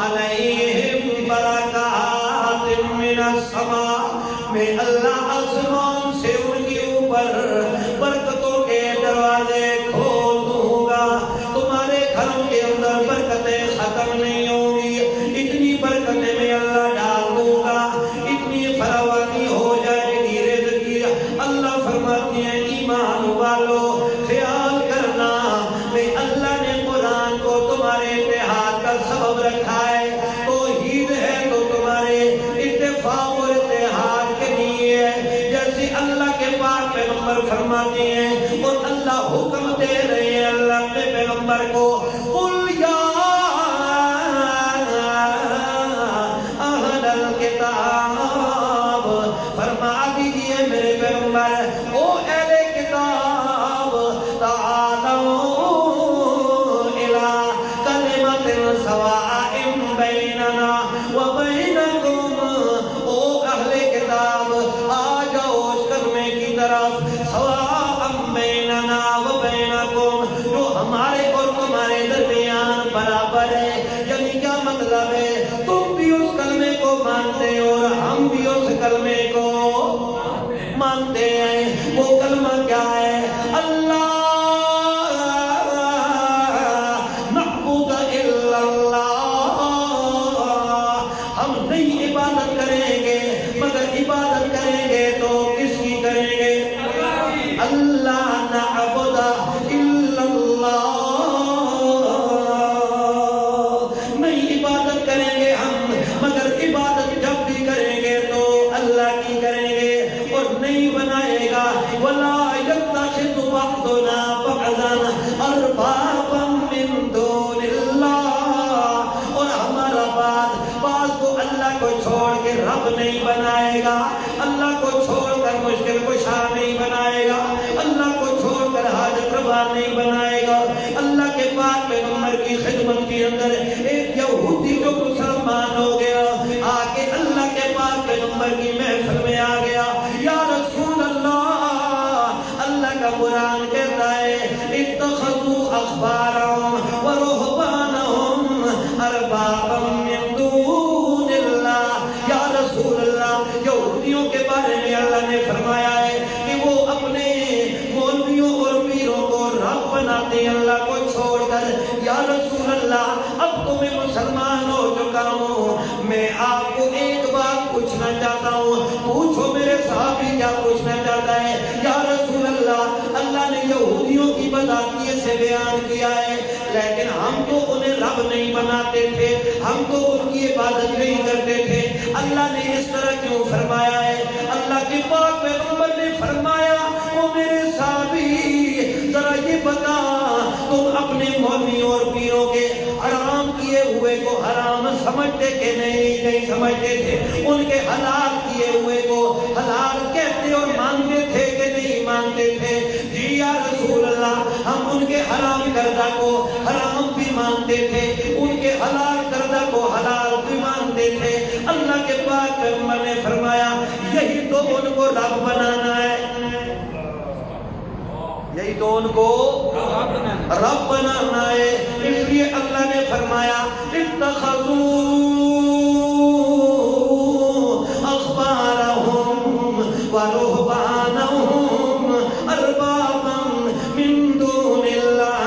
علیہم برکات من السماء، میں اللہ آسمان سے ان کے اوپر برکتوں کے دروازے کھول دوں گا. تمہارے گھروں کے اندر برکتیں ختم نہیں ہوں گی، اتنی برکتیں میں اللہ ڈال دوں گا، اتنی فراوانی ہو جائے گی رزق کی. اللہ فرماتے ہیں ایمان پیغمبر فرماتے ہیں اور اللہ حکم دے رہے ہیں اللہ اپنے پیغمبر کو قل یا اہل الکتاب، فرما دیجئے میرے پیغمبر او اہل کتاب، تعالوا الی کلمۃ سواء بیننا وبینکم، او اہل کتاب آ جاؤ اس کلمے کی طرف سواء بیننا وبینکم، جو ہمارے اور تمہارے درمیان برابر ہے۔ یعنی کیا مطلب ہے؟ تم بھی اس کلمے کو مانتے ہو اور ہم بھی اس کلمے کو مانتے ہیں۔ وہ کلمہ کیا ہے؟ اللہ نعبد الا اللہ، ہم نہیں عبادت کریں گے مگر عبادت کریں گے تو کس کی کریں گے؟ اللہ نعبد الا اللہ، نہیں عبادت کریں گے ہم مگر عبادت جب بھی کریں گے تو اللہ کی کریں گے، اور نہیں بنائے گا ولا يتخذ بعضنا بعضا اربابا من دون اللہ، اور ہمارا بعض کو اللہ کو چھوڑ کے رب نہیں بنائے گا، اللہ کو چھوڑ کر مشکل کشا نہیں بنائے گا، اللہ کو چھوڑ کر حاجت روا نہیں بنائے گا۔ اللہ کے پاک پیغمبر کی خدمت کے اندر ایک یہودی جو مسلمان ہو گیا آ کے اللہ کے پاک پیغمبر کی محفل میں آ گیا، یا رسول اللہ، اللہ کا قرآن کہتا ہے اتخذوا احبارهم ورهبانهم اربابا من دون اللہ، یا رسول اللہ، یہودیوں کے بارے میں اللہ نے فرمایا ہے کہ وہ اپنے مولویوں اور پیروں کو رب بناتے ہیں اللہ کو چھوڑ کر۔ یا رسول اللہ، اب تو میں مسلمان ہو چکا ہوں، میں آپ کو ایک بات پوچھنا چاہتا ہوں، پوچھو میرے صحابی کیا پوچھنا چاہتا ہے؟ یا رسول اللہ، اللہ نے یہودیوں کی بدعتیت سے بیان کیا ہے لیکن ہم تو انہیں رب نہیں بناتے تھے، ہم تو ان کی عبادت نہیں کرتے تھے، اللہ نے اس طرح کیوں فرمایا ہے؟ اللہ کے پاک پیغمبر نے فرمایا او میرے صحابی ذرا یہ بتا، تم اپنے مولویوں اور پیروں کے حرام کیے ہوئے کو حرام سمجھتے کہ نہیں سمجھتے تھے؟ ان کے حلال کیے ہوئے کو حلال کہتے اور مانتے تھے کہ نہیں مانتے تھے؟ جی یا رسول اللہ، ہم ان کے حرام کردہ کو حرام بھی مانتے تھے، ان کے حلال کردہ کو حلال بھی مانتے تھے۔ اللہ کے پاک پیغمبر نے فرمایا یہی تو ان کو رب بنانا ہے، یہی تو ان کو رب بنانا ہے۔ اس لیے اللہ نے فرمایا اتخذوا احبارهم ورهبانهم اربابا من دون اللہ،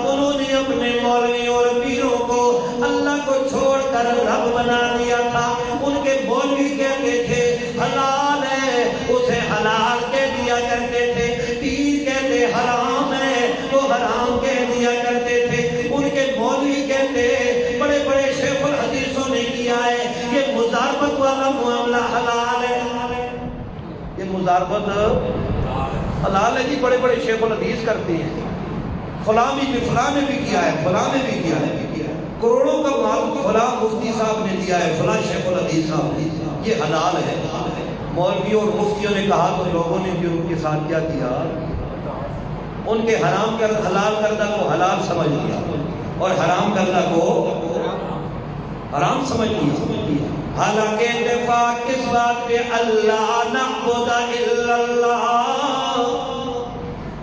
انہوں نے اپنے مولوی اور پیروں کو اللہ کو چھوڑ کر رب بنا دیا تھا۔ ان کے مولوی کہتے تھے حلال ہے، اسے حلال کہہ دیا کرتے تھے، پیر کہتے حرام ہے تو حرام کہہ دیا کرتے تھے۔ ان کے مولوی کہتے بڑے بڑے شیخ الحدیثوں نے کیا ہے یہ مزاربت والا معاملہ حلال ہے، یہ مزاربت حلال ہے جی، بڑے بڑے شیخ الحدیث کرتے ہیں، فلاں نے بھی کیا ہے، فلاں نے بھی کیا ہے، کروڑوں کا مال فلاں مفتی صاحب نے دیا ہے، فلاں شیخ الحدیث صاحب نے، یہ حلال ہے۔ مولویوں اور مفتیوں نے کہا تو لوگوں نے بھی ان کے ساتھ کیا کیا، ان کے حرام حلال کردہ کو حلال سمجھ لیا اور حرام کردہ کو حرام سمجھ لیا۔ حالانکہ اتفاق کس بات پہ؟ اللہ نعبد الا اللہ،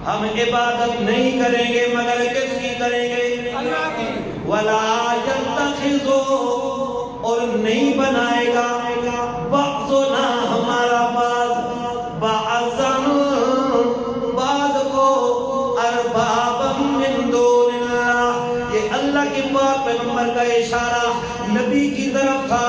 ہم عبادت نہیں کریں گے مگر کس کی کریں گے؟ اللہ کی۔ ولا يتخذ، اور نہیں بنائے گا بعضنا ہمارا بعضا کو اربابا من دون اللہ، یہ اللہ کے پاک پیغمبر کا اشارہ نبی کی طرف تھا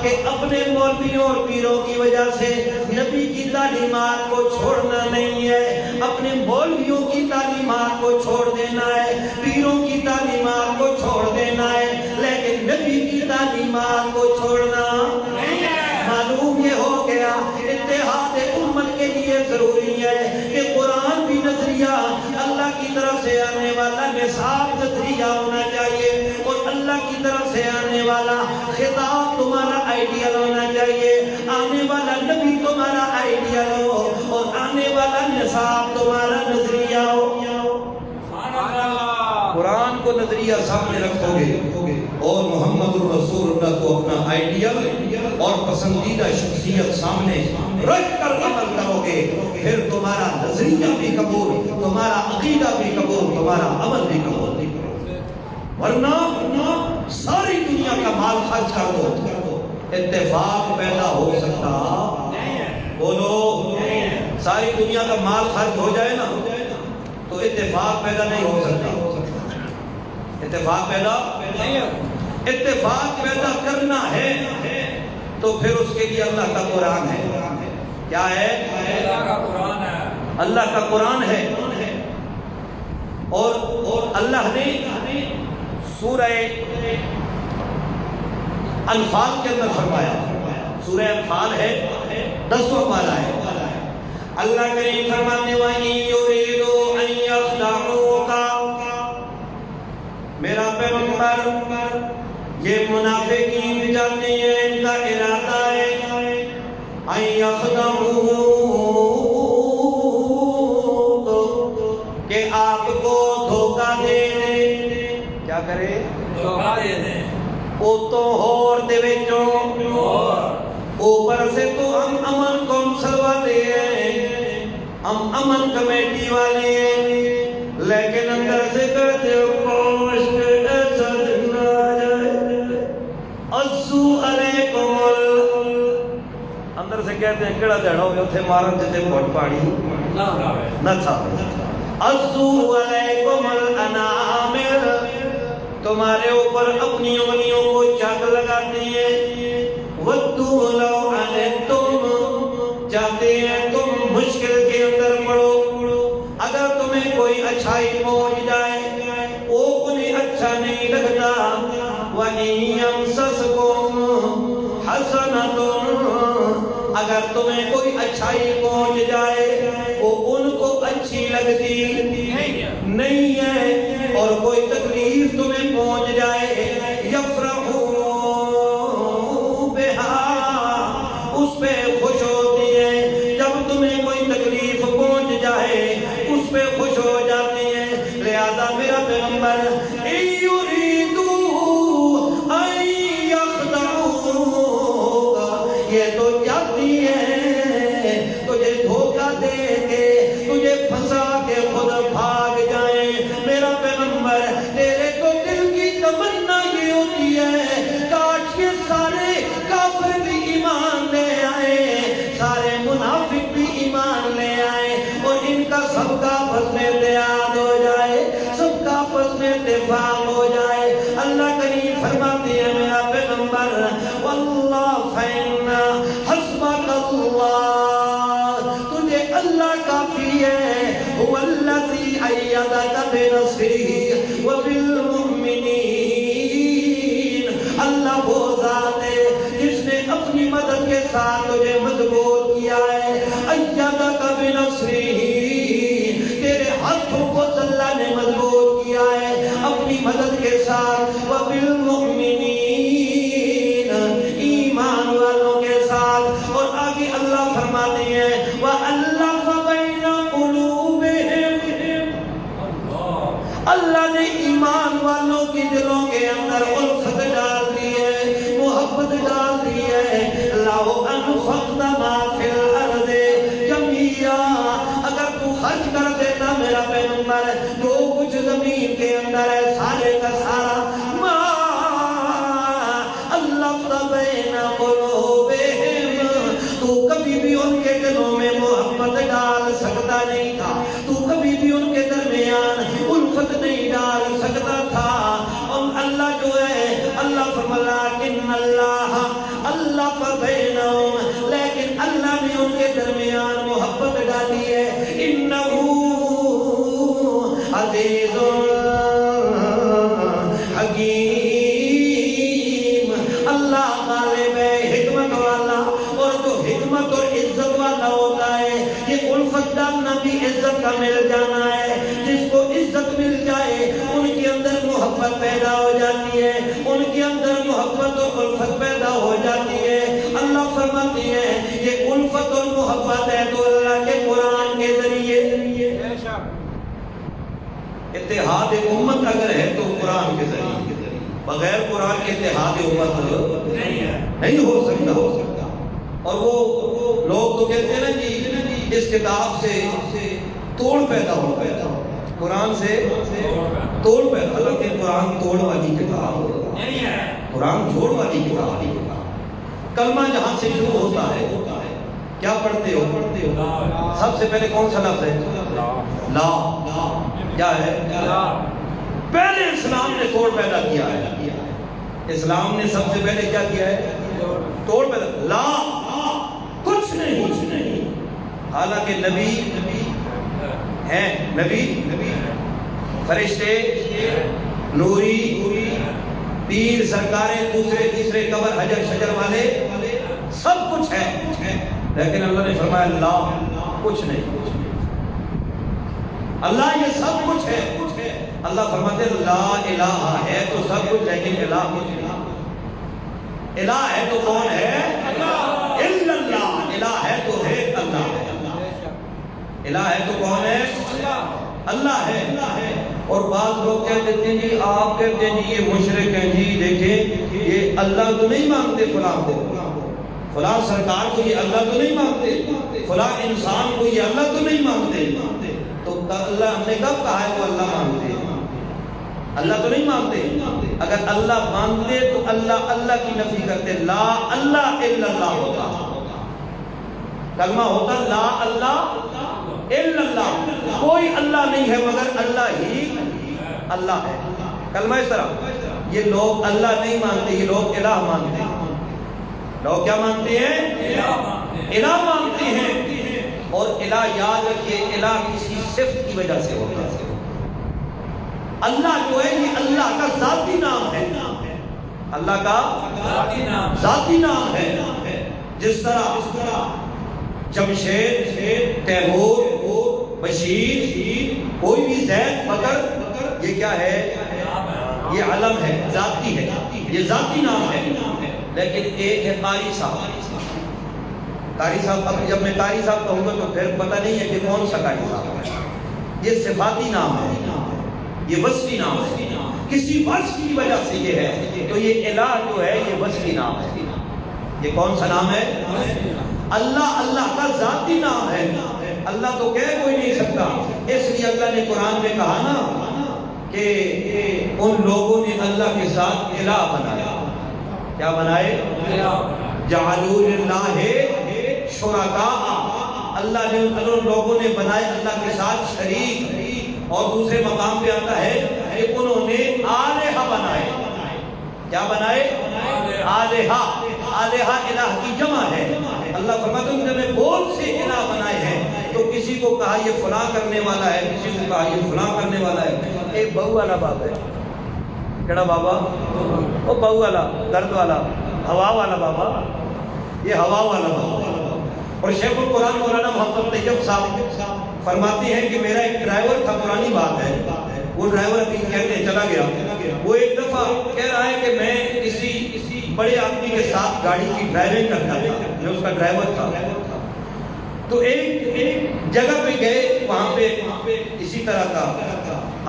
کہ اپنے مولویوں اور پیروں کی وجہ سے نبی کی تعلیمات کو چھوڑنا نہیں ہے، اپنے مولویوں کی تعلیمات کو چھوڑ دینا ہے، پیروں کی تعلیمات کو چھوڑ دینا ہے، لیکن نبی کی تعلیمات کو چھوڑنا نہیں ہے۔ معلوم یہ ہو گیا اتحاد امت کے لیے لیے ضروری ہے کہ قرآن بھی نظریہ اللہ کی طرف سے آنے والا نصاب نظریہ ہونا چاہیے، اور اللہ کی طرف سے آنے والا خطاب تمہارا آئیڈیل ہونا چاہیے، آنے والا نبی تمہارا آئیڈیل ہو، اور آنے والا نصاب تمہارا نظریہ ہو۔ قرآن کو نظریہ سامنے رکھو گے اور محمد الرسول اللہ کو اپنا آئیڈیل اور پسندیدہ شخصیت سامنے رکھ کر عمل کرو گے، پھر تمہارا نظریہ بھی قبول، تمہارا عقیدہ بھی قبول، تمہارا عمل بھی قبول۔ ورنہ ساری دنیا کا مال خرچ کر دو، اتفاق پیدا ہو سکتا؟ بولو، ساری دنیا کا مال خرچ ہو جائے نا تو اتفاق پیدا نہیں ہو سکتا۔ اتفاق پیدا نہیں، اتفاق پیدا کرنا ہے تو پھر اس کے لیے اللہ کا قرآن ہے۔ کیا ہے؟ اللہ کا قرآن ہے، اللہ کا قرآن ہے۔ اور اللہ نے سورہ انفال کے اندر فرمایا، سورہ انفال ہے 10واں پارہ ہے، اللہ کریم فرماتے وَإِن يُرِيدُوا أَن يَخْدَعُوكَ، میرا پیغمبر یہ منافقین جانتے ہیں، ان کا ارادہ ہے أَن يَخْدَعُوكَ کہ آپ کو دھوکہ دے دیں۔ کیا کرے؟ دھوکہ دے دیں۔ او تو ہور دے وچوں اوپر سے تو ہم امن کونسل والے ہیں، ہم امن کمیٹی والے ہیں، لیکن اندر سے کہتے ہو پوشت ایسا دن آ جائے عزو علیکم، اندر سے کہتے ہیں کڑا دیڑا ہوگا اتھے مارن جتے بہت پاڑی نہ تھا، عزو علیکم الانامر، تمہارے اوپر اپنی انگلیوں کو چاک لگاتے ہیں، وَدُّوا لَوْ عَنِتُّمْ، چاہتے ہیں تم مشکل کے اندر پڑو، اگر تمہیں کوئی اچھائی پہنچ جائے وہ انہیں اچھا نہیں لگتا، وَإِن يَمْسَسْكُمْ حَسَنَةٌ، اگر تمہیں کوئی اچھائی پہنچ جائے وہ ان کو اچھی لگتی نہیں ہے، اور کوئی تکلیف تمہیں پہنچ جائے یفرحوا بہا، اس پہ خوش ہوتی ہے، جب تمہیں کوئی تکلیف پہنچ جائے اس پہ خوش ہو جاتی ہے۔ لہذا میرا پیغمبر إِن يُرِيدُوا أَن يَخْدَعُوكَ، یہ تو چاہتی ہے تجھے دھوکہ دے کے، تجھے پھنسا کے خود بھاگ جائیں۔ میرا پیغمبر تیرے تو دل کی تمنا یہ ہوتی ہے کاش کے سارے کافر بھی ایمان لے آئے، سارے منافق بھی ایمان لے آئے، اور ان کا سب کا آپس میں اتحاد ہو جائے، سب کا آپس میں اتفاق ہو جائے۔ اللہ کریم فرماتے ہیں میرا پیغمبر واللہ فإن حسبک اللہ، تجھے اللہ کافی ہے، هو الذی ایدک بنصرہ وبالمؤمنین، اللہ وہ ذات ہے جس نے اپنی مدد کے ساتھ تجھے مضبوط کیا ہے، ایدک بنصرہ، تیرے ہاتھوں کو اللہ نے مضبوط کیا ہے اپنی مدد کے ساتھ، وبالمؤمنین، ایمان والوں کے ساتھ۔ اور آگے اللہ فرماتے ہیں وَأَلَّفَ بَيْنَ قُلُوبِهِمْ، اللہ نے ایمان والوں کی دلوں کے اندر الفت ڈال دی ہے، محبت ڈال دی ہے۔ لَوْ أَنفَقْتَ مَا فِي الْأَرْضِ جَمِيعًا، اگر تو خرچ کر دیتا میرا پیغمبر جو کچھ زمین کے اندر ہے سارے کا سارا، مَا أَلَّفْتَ بَيْنَ قُلُوبِهِمْ، تو کبھی بھی ان کے دلوں میں محبت ڈال سکتا نہیں تھا، تو کبھی بھی ان کے درمیان الفت نہیں ڈال سکتا تھا۔ اور اللہ جو ہے اللہ فرمایا لَكِنَّ اللَّهَ أَلَّفَ بَيْنَهُمْ، لیکن اللہ نے ان کے درمیان محبت ڈالی ہے، إِنَّهُ عَزِيزٌ لڑنا بھی عزت کا مل جانا ہے. جس کو عزت مل جائے ان کے اندر محبت پیدا ہو جاتی ہے, ان کے اندر محبت اور الفت پیدا ہو جاتی ہے. اللہ فرماتے ہیں یہ الفت اور محبت ہے تو اللہ کے قرآن کے ذریعے. اتحاد امت اگر ہے تو قرآن کے ذریعے, بغیر قرآن کے اتحاد امت نہیں ہو سکتا. اور وہ لوگ تو کہتے ہیں نا جی اس کتاب سے توڑ پیدا ہو, قرآن سے توڑ پیدا. حالانکہ قرآن توڑ والی کتاب نہیں ہے, قرآن جوڑ والی کتاب ہے. کلمہ جہاں سے شروع ہوتا ہے کیا پڑھتے ہو؟ سب سے پہلے کون سا لفظ ہے؟ لا. کیا ہے؟ پہلے اسلام نے توڑ پیدا کیا ہے. اسلام نے سب سے پہلے کیا کیا ہے؟ توڑ پیدا. لا کچھ نہیں. حالانکہ نبی ہیں, نبی فرشتے, نوری, پیر سرکاریں, دوسرے تیسرے قبر حجر شجر والے سب کچھ ہے, لیکن اللہ نے فرمایا لا کچھ نہیں. اللہ یہ سب کچھ ہے. اللہ فرماتے لا الہ ہے تو سب کچھ, لیکن الہ کچھ نہیں. الہ ہے تو کون ہے؟ الا اللہ. الہ ہے تو ہے اللہ. الہ ہے تو کون ہے؟ اللہ ہے. اور بعض لوگ کہتے ہیں جی آپ کہتے ہیں جی یہ مشرک ہیں, جی دیکھیں یہ اللہ تو نہیں مانتے, فلاں سرکار کو یہ اللہ تو نہیں مانتے, فلاں انسان کو یہ اللہ تو نہیں مانتے. تو اللہ ہم نے کب کہا ہے وہ اللہ مانتے ہیں؟ اللہ تو نہیں مانتے. اگر اللہ مانتے تو اللہ کی نفی کرتے, لا اللہ الا اللہ ہوتا, کلمہ ہوتا لا اللہ الا اللہ. کوئی اللہ نہیں ہے مگر اللہ ہی اللہ ہے. کلمہ اس طرح. یہ لوگ اللہ نہیں مانتے, یہ لوگ الہ مانتے ہیں. لوگ کیا مانتے ہیں؟ الہ مانتے ہیں. اور الہ یاد رکھیے, الہ کسی صفت کی وجہ سے ہوتا ہے. اللہ جو ہے یہ اللہ کا ذاتی نام ہے, اللہ کا ذاتی نام ہے. جس طرح جمشید, تیمور, بشیر, کوئی بھی زید, بکر, یہ کیا ہے؟ یہ علم ہے, ذاتی ہے, یہ ذاتی نام ہے. لیکن ایک ہے قاری صاحب. قاری صاحب, اب جب میں قاری صاحب کہوں گا تو پھر پتہ نہیں ہے کہ کون سا قاری صاحب ہے. یہ صفاتی نام ہے, یہ وصفی نام ہے, کسی وصف کی وجہ سے یہ ہے. تو یہ الہ جو ہے یہ وصفی نام ہے. یہ کون سا نام ہے؟ اللہ کا ذاتی نام ہے. اللہ تو کہہ کوئی نہیں سکتا. اس لیے اللہ نے قرآن میں کہا نا کہ ان لوگوں نے اللہ کے ساتھ الہ بنایا. کیا بنائے؟ جعلوا للہ شرکاء. اللہ نے ان لوگوں نے بنائے اللہ کے ساتھ شریک. اور دوسرے مقام پہ آتا ہے کہ انہوں نے آلہہ بنائے. کیا بنائے؟ آلہہ. آلہہ الہ کی جمع ہے. اللہ فرماتا ہے کہ بہت سے الہ بنائے ہیں. تو کسی کو کہا یہ فلاں کرنے والا ہے, کسی کو کہا یہ فلاں کرنے والا ہے. ایک بہو والا بابا ہے. کیڑا بابا؟ وہ بہو والا, درد والا, ہوا والا بابا. یہ ہوا والا بابا. اور شیخ القرآن مولانا محمد طیب صاحب فرماتے ہیں کہ میرا ایک ڈرائیور تھا, پرانی بات ہے, وہ ڈرائیور ابھی کہتے ہیں چلا گیا. وہ ایک دفعہ کہہ رہا ہے کہ میں کسی بڑے آدمی کے ساتھ گاڑی کی ڈرائیونگ کرتا تھا, میں اس کا ڈرائیور تھا. تو ایک جگہ پہ گئے, وہاں پہ اسی طرح کا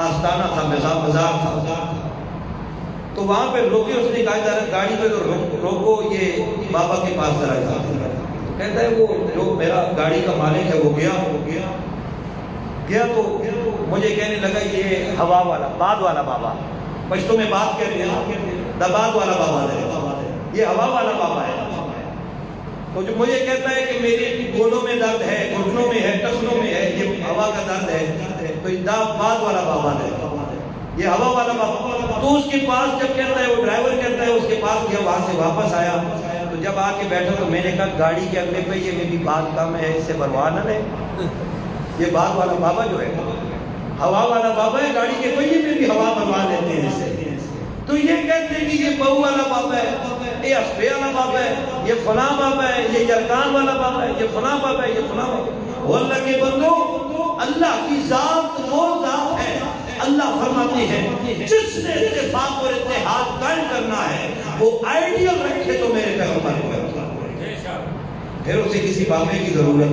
آستانہ تھا, بازار تھا. تو وہاں پہ روکے, اس نے کہا گاڑی پہ تو روکو, یہ بابا کے پاس ذرا جاتا. کہتا ہے وہ جو میرا گاڑی کا مالک ہے وہ گیا تو مجھے کہنے لگا یہ ہوا والا, باد والا بابا, پشتوں میں بات کہتے ہیں, دباد والا بابا ہے, یہ ہوا والا بابا ہے. تو جو مجھے کہتا ہے کہ میری گولوں میں درد ہے, گھٹنوں میں ہے, ٹخنوں میں ہے, یہ ہوا کا درد ہے, تو یہ باد والا بابا ہے, یہ ہوا والا بابا. تو اس کے پاس جب کہتا ہے, وہ ڈرائیور کہتا ہے اس کے پاس گیا, وہاں سے واپس آیا. تو جب آ کے بیٹھا تو میں نے کہا گاڑی کے اگلے پہ یہ میری بات کام ہے, اس سے پرواہ نہ لے. یہ بات والا بابا جو ہے ہوا والا بابا ہے, گاڑی کے پہیے میں بھی ہوا بنوا لیتے ہیں اس سے. تو یہ کہتے ہیں کہ یہ بہو والا بابا ہے, یہ اسبے والا بابا ہے, یہ فلاں بابا ہے, یہ یرکان والا بابا ہے, یہ فلاں بابا ہے, یہ فلاں بابا ہے. وہ اللہ کے بندو، اللہ کی ذات وہ ذات ہے، اللہ فرماتے ہیں جس نے اتفاق اور اتحاد قائم کرنا ہے وہ آئیڈیل رکھے تو میرے پیغمبر کو رکھا، پھر اسے کسی بابے کی ضرورت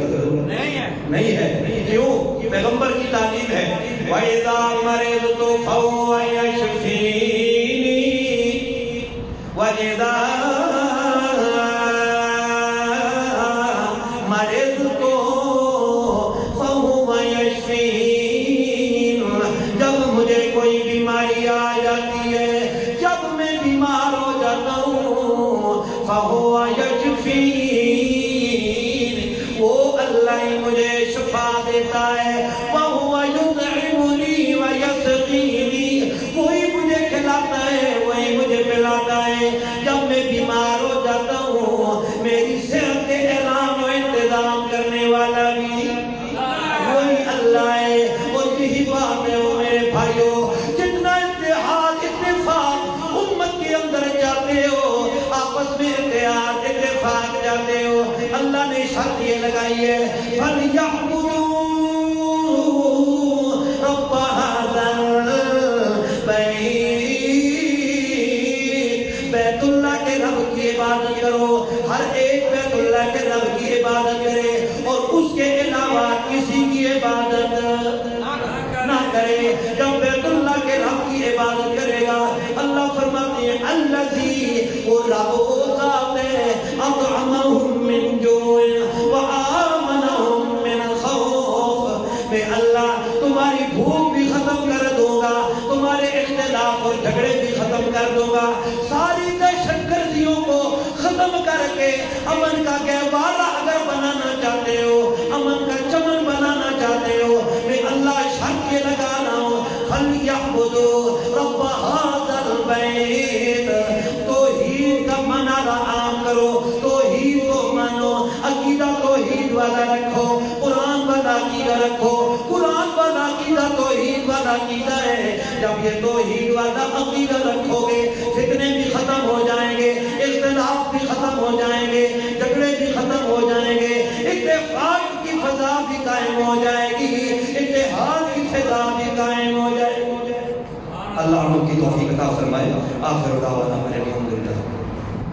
نہیں ہے۔ کیوں؟ پیغمبر کی تعلیم ہے وَإِذَا مَرِضْتُ فَهُوَ يَشْفِينِي وَإِذَا مَرِضْتُ فَهُوَ يَشْفِينِ، جب مجھے کوئی بیماری آ جاتی ہے، جب میں بیمار ہو جاتا ہوں، فَهُوَ يَشْفِينِ، وہ اللہ ہی مجھے شفا دیتا ہے، وَهُوَ يُطْعِمُنِي وَيَسْقِينِي، وہی مجھے کھلاتا ہے، وہی مجھے پلاتا ہے، جب میں بیمار ہو جاتا ہوں، میری صحت کے اعلان و انتظام کرنے والا بھی وہی اللہ ہے۔ اور یہی بات ہے وہ میرے بھائیوں، جتنا اتحاد اتفاق امت کے اندر جاتے ہو، آپس میں اتحاد اتفاق جاتے ہو، اللہ نے شرط یہ لگائی ہے فَلْيَعْبُدُوا رَبَّ هَذَا الْبَيْتِ، بیت اللہ کے رب کی عبادت کرو، ہر ایک بیت اللہ کے رب کی عبادت کرے اور اس کے علاوہ کسی کی عبادت نہ کرے۔ جب بیت اللہ کے رب کی عبادت کرے گا، اللہ فرماتے ہیں الذی، وہ رب وہ ذات ہے اطعمہم من جوع وآمنہم من خوف، میں اللہ تمہاری بھوک بھی ختم کر دوں گا، تمہارے اختلاف اور جھگڑے بھی ختم کر دوں گا، ساری دہشت گردیوں کو ختم کر کے امن کا گہوارہ اگر بنانا چاہتے ہو، امن کا چمن بنانا چاہتے ہو، میں اللہ شرط یہ لگا رہا ہوں فَلْيَعْبُدُوا رَبَّ هَذَا الْبَيْتِ، توحید کا منارہ عام کرو، توحید کو مانو، عقیدہ توحید والا رکھو، قرآن والا عقیدہ رکھو، قرآن والا عقیدہ توحید والا عقیدہ ہے۔ جب یہ توحید والا عقیدہ رکھو گے، فتنے بھی ختم ہو جائیں گے، اختلاف بھی ختم ہو جائیں گے، جھگڑے بھی ختم ہو جائیں گے، اتفاق کی فضا بھی قائم ہو جائے گی، اتحاد کی فضا بھی قائم ہو جائے گی۔ اللہ ہم کی توفیق عطا فرمائے۔ آخر دعوانا